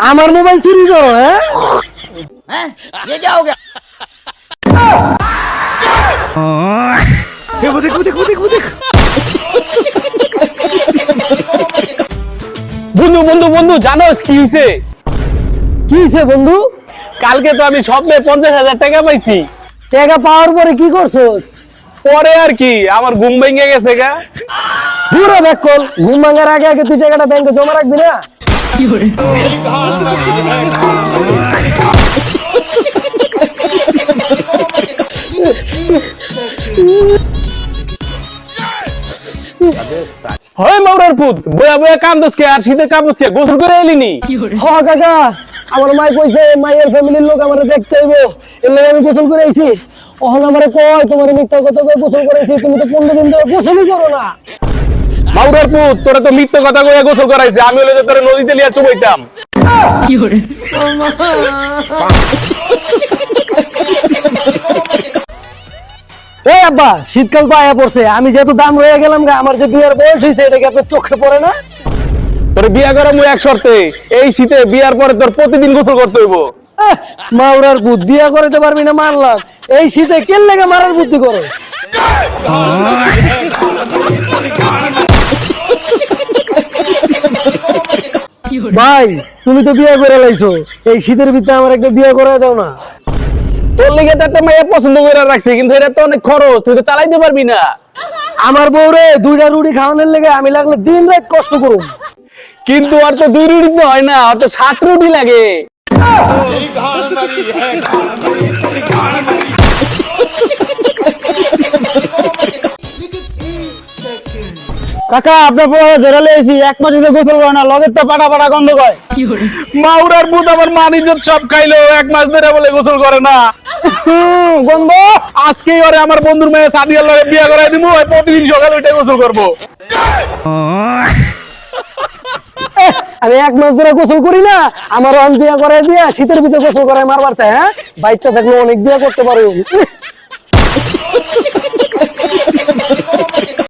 আমার মোবাইল চুরি করো? হ্যাঁ, ये क्या हो गया? वो देख বন্ধু বন্ধু বন্ধু জানোস কি হইছে? কি হইছে বন্ধু? কালকে তো আমি স্বপ্নে 50,000 টাকা পাইছি। টাকা পাওয়ার পরে কি করছস? পরে আর কি আমার ঘুম ভেঙে গেছে গা। পুরো ব্যাক কল, ঘুম ভাঙার আগে আগে তুই টাকাটা ব্যাংকে জমা রাখবি না? হয় মাউরার পুত বয়া বয়া কান্দস কে আর শীতে কাঁপস কে? গোসল করে এলিনি? হ কাকা, আমার মাই কইছে মায়ের ফ্যামিলির লোক আমারে দেখতে হইব, এর লাগি আমি গোসল করে আইছি। ওহন আমারে কয় তোমার মিথ্যা কথা কই গোসল করাইছি, তুমি তো 15 দিন ধরে গোসলই করো না। মাউরার পুত তোরা তো মিথ্যা কথা কইয়া গোসল করাইছে, আমি হলে তো তোরে নদীতে লিয়া চুবাইতাম। এই আব্বা, শীতকাল তো আয়া পড়ছে, আমি যেহেতু দাম রয়ে গেলাম গা, আমার যে বিয়ার বয়স হইছে এটা কি আপনার চোখে পড়ে না? তোরে বিয়া করা মুই এক শর্তে, এই শীতে বিয়ার পরে তোর প্রতিদিন গোসল করতে হইব। মাউরার বুদ্ধ, বিয়া করতে পারবি না মানলাম, এই শীতে কেন লেগে মারার বুদ্ধি করো? ভাই তুমি তো বিয়ে করে লাইছো, এই শীতের ভিতরে আমার একটা বিয়ে করে দাও না। তোর লিগে তো একটা মেয়ে পছন্দ করে রাখছি, কিন্তু এটা তো অনেক খরচ, তুই তো চালাইতে পারবি না। আমার বউরে 2টা রুটি খাওয়ানোর লেগে আমি লাগলে দিন রাত কষ্ট করুম। কিন্তু আর তো 2 রুটি তো হয় না, আর তো 7 রুটি লাগে। কাকা আপনার পরে ধরে লইছি, 1 মাস ধরে গোসল করে না, লগের তো পাটা পাটা গন্ধ করে। মাউরার পুত আমার মান ইজ্জত সব খাইলো, 1 মাস ধরে বলে গোসল করে না। গন্ধ। আজকেই ওরে আমার বন্ধুর মেয়ে সাদিয়ার লগে বিয়া করাই দিমু, ওই প্রতিদিন সকালে উঠে গোসল করব। আমি 1 মাস ধরে গোসল করি না, আমার অন বিয়া করে দিয়া শীতের ভিতরে গোসল করায় মারবার চাই? হ্যাঁ, বাচ্চা থাকলে অনেক বিয়া করতে পারো।